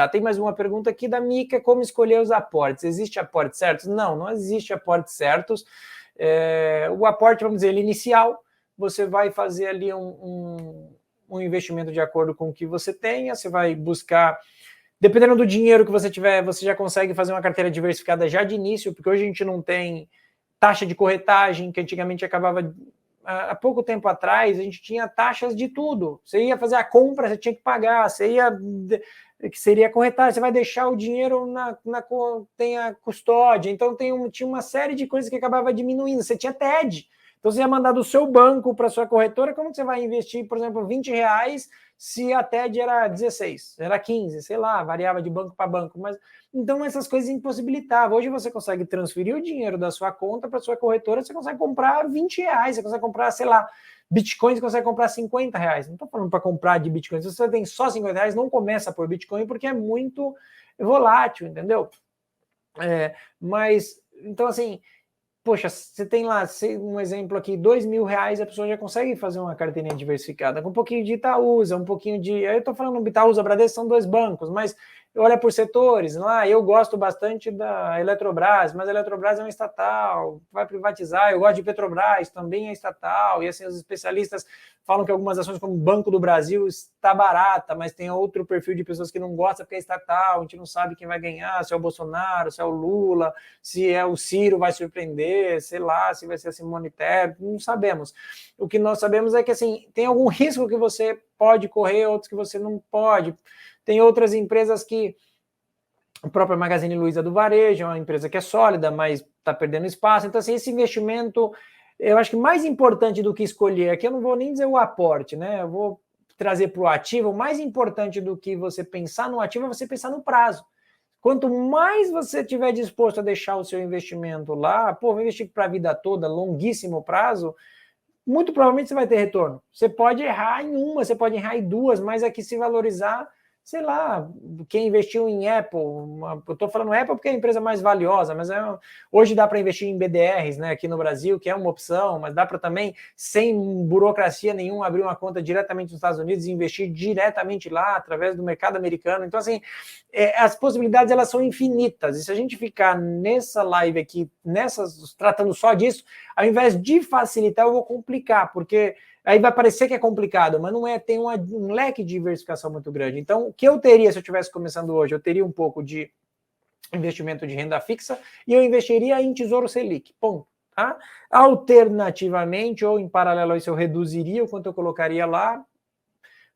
tá? Tem mais uma pergunta aqui da Mica, como escolher os aportes? Existe aportes certos? Não existe aportes certos. O aporte, vamos dizer, ele inicial, você vai fazer ali um investimento de acordo com o que você tenha, você vai buscar, dependendo do dinheiro que você tiver, você já consegue fazer uma carteira diversificada já de início, porque hoje a gente não tem taxa de corretagem, que antigamente acabava, há pouco tempo atrás, a gente tinha taxas de tudo. Você ia fazer a compra, você tinha que pagar, que seria corretagem, você vai deixar o dinheiro tem a custódia, então tinha uma série de coisas que acabava diminuindo, você tinha TED, então você ia mandar do seu banco para sua corretora, como você vai investir, por exemplo, R$20 se a TED era 16, era 15, sei lá, variava de banco para banco, mas então essas coisas impossibilitavam. Hoje você consegue transferir o dinheiro da sua conta para sua corretora, você consegue comprar R$20, você consegue comprar, sei lá, Bitcoin, você consegue comprar R$50. Não estou falando para comprar de Bitcoin. Se você tem só R$50, não começa por Bitcoin, porque é muito volátil, entendeu? Mas, então assim, poxa, você tem lá, um exemplo aqui, R$2.000, a pessoa já consegue fazer uma carteirinha diversificada, com um pouquinho de Itaúsa, um pouquinho de... Eu estou falando Itaúsa, Bradesco são 2 bancos, mas olha por setores, lá eu gosto bastante da Eletrobras, mas a Eletrobras é uma estatal, vai privatizar, eu gosto de Petrobras, também é estatal, e assim, os especialistas falam que algumas ações como o Banco do Brasil está barata, mas tem outro perfil de pessoas que não gostam porque é estatal, a gente não sabe quem vai ganhar, se é o Bolsonaro, se é o Lula, se é o Ciro vai surpreender, sei lá, se vai ser a Simone Tebet, não sabemos. O que nós sabemos é que assim, tem algum risco que você pode correr, outros que você não pode. Tem outras empresas que, a própria Magazine Luiza do varejo, é uma empresa que é sólida, mas está perdendo espaço. Então, assim, esse investimento, eu acho que mais importante do que escolher, aqui eu não vou nem dizer o aporte, né? Eu vou trazer para o ativo, o mais importante do que você pensar no ativo é você pensar no prazo. Quanto mais você estiver disposto a deixar o seu investimento lá, vou investir para a vida toda, longuíssimo prazo, muito provavelmente você vai ter retorno. Você pode errar em uma, você pode errar em duas, mas aqui se valorizar, sei lá, quem investiu em Apple, eu estou falando Apple porque é a empresa mais valiosa, mas hoje dá para investir em BDRs, né, aqui no Brasil, que é uma opção, mas dá para também, sem burocracia nenhuma, abrir uma conta diretamente nos Estados Unidos e investir diretamente lá, através do mercado americano. Então, assim, as possibilidades, elas são infinitas, e se a gente ficar nessa live aqui, tratando só disso, ao invés de facilitar, eu vou complicar, porque aí vai parecer que é complicado, mas não é, tem um leque de diversificação muito grande. Então, o que eu teria se eu estivesse começando hoje? Eu teria um pouco de investimento de renda fixa e eu investiria em Tesouro Selic, ponto. Tá? Alternativamente, ou em paralelo a isso, eu reduziria o quanto eu colocaria lá,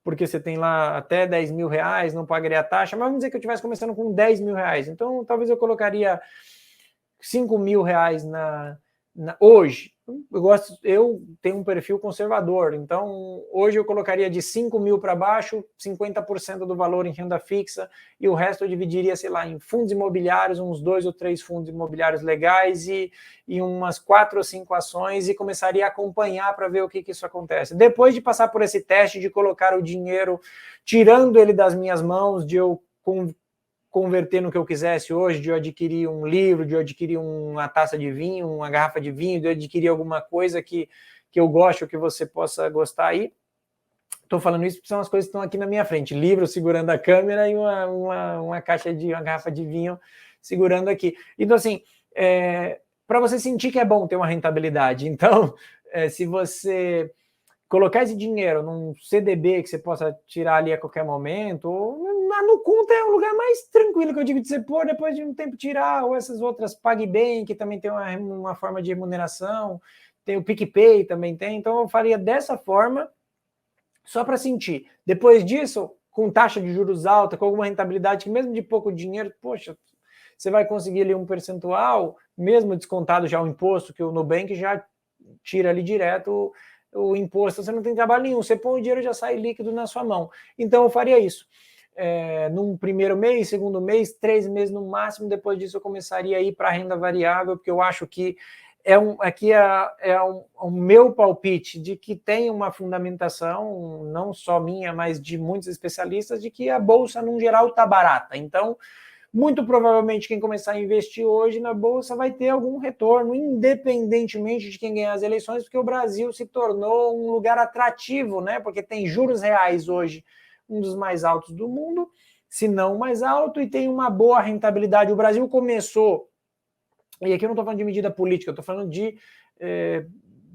porque você tem lá até R$10.000, não pagaria a taxa, mas vamos dizer que eu estivesse começando com R$10.000, então talvez eu colocaria R$5.000 hoje. Eu tenho um perfil conservador, então hoje eu colocaria de 5.000 para baixo, 50% do valor em renda fixa e o resto eu dividiria, sei lá, em fundos imobiliários, uns 2 ou 3 fundos imobiliários legais e umas 4 ou 5 ações e começaria a acompanhar para ver o que isso acontece. Depois de passar por esse teste de colocar o dinheiro, tirando ele das minhas mãos, de eu converter no que eu quisesse hoje, de eu adquirir um livro, de eu adquirir uma taça de vinho, uma garrafa de vinho, de eu adquirir alguma coisa que eu goste ou que você possa gostar aí. Estou falando isso porque são as coisas que estão aqui na minha frente. Livro segurando a câmera e uma garrafa de vinho segurando aqui. Então, assim, para você sentir que é bom ter uma rentabilidade. Então, se você colocar esse dinheiro num CDB que você possa tirar ali a qualquer momento, ou no conta é o lugar mais tranquilo que eu digo de você pôr, depois de um tempo tirar, ou essas outras PagBem, que também tem uma forma de remuneração, tem o PicPay também tem, então eu faria dessa forma, só para sentir. Depois disso, com taxa de juros alta, com alguma rentabilidade, que mesmo de pouco dinheiro, poxa, você vai conseguir ali um percentual, mesmo descontado já o imposto, que o Nubank já tira ali direto o imposto, você não tem trabalho nenhum, você põe o dinheiro e já sai líquido na sua mão. Então eu faria isso. Num primeiro mês, segundo mês, 3 meses no máximo, depois disso eu começaria a ir para a renda variável, porque eu acho que aqui é o meu palpite de que tem uma fundamentação, não só minha, mas de muitos especialistas, de que a Bolsa, no geral, está barata. Então, muito provavelmente quem começar a investir hoje na Bolsa vai ter algum retorno, independentemente de quem ganhar as eleições, porque o Brasil se tornou um lugar atrativo, né? Porque tem juros reais hoje, um dos mais altos do mundo, se não mais alto, e tem uma boa rentabilidade. O Brasil começou, e aqui eu não estou falando de medida política, eu estou falando de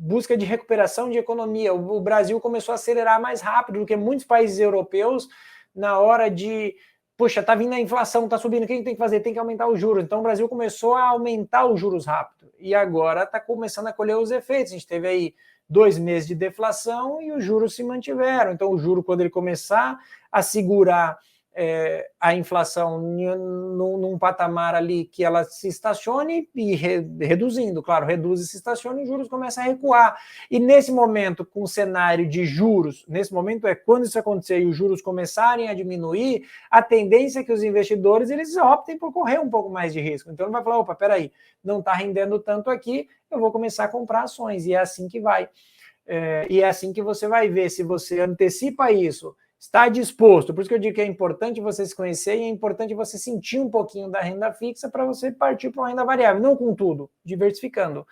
busca de recuperação de economia. O Brasil começou a acelerar mais rápido do que muitos países europeus na hora de, poxa, tá vindo a inflação, tá subindo, o que a gente tem que fazer? Tem que aumentar os juros. Então o Brasil começou a aumentar os juros rápido, e agora está começando a colher os efeitos. A gente teve aí 2 meses de deflação e os juros se mantiveram. Então o juro, quando ele começar a segurar a inflação num patamar ali que ela se estacione e reduzindo, claro, reduz e se estaciona e os juros começam a recuar. E nesse momento, com o cenário de juros, nesse momento quando isso acontecer e os juros começarem a diminuir, a tendência é que os investidores eles optem por correr um pouco mais de risco. Então ele vai falar, opa, peraí, não está rendendo tanto aqui, eu vou começar a comprar ações, e é assim que vai. E é assim que você vai ver se você antecipa isso, está disposto. Por isso que eu digo que é importante você se conhecer e é importante você sentir um pouquinho da renda fixa para você partir para uma renda variável, não com tudo, diversificando,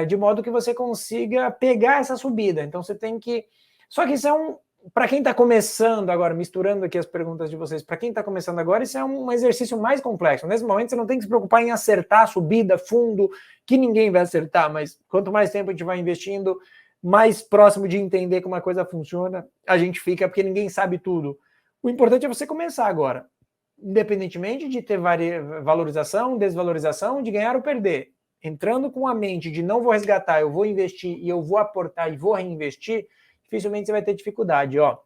de modo que você consiga pegar essa subida. Então você tem que... Só que isso é para quem está começando agora, misturando aqui as perguntas de vocês, para quem está começando agora, isso é um exercício mais complexo. Nesse momento você não tem que se preocupar em acertar a subida, fundo, que ninguém vai acertar, mas quanto mais tempo a gente vai investindo, mais próximo de entender como a coisa funciona, a gente fica, porque ninguém sabe tudo. O importante é você começar agora, independentemente de ter valorização, desvalorização, de ganhar ou perder. Entrando com a mente de não vou resgatar, eu vou investir e eu vou aportar e vou reinvestir, dificilmente você vai ter dificuldade. Ó,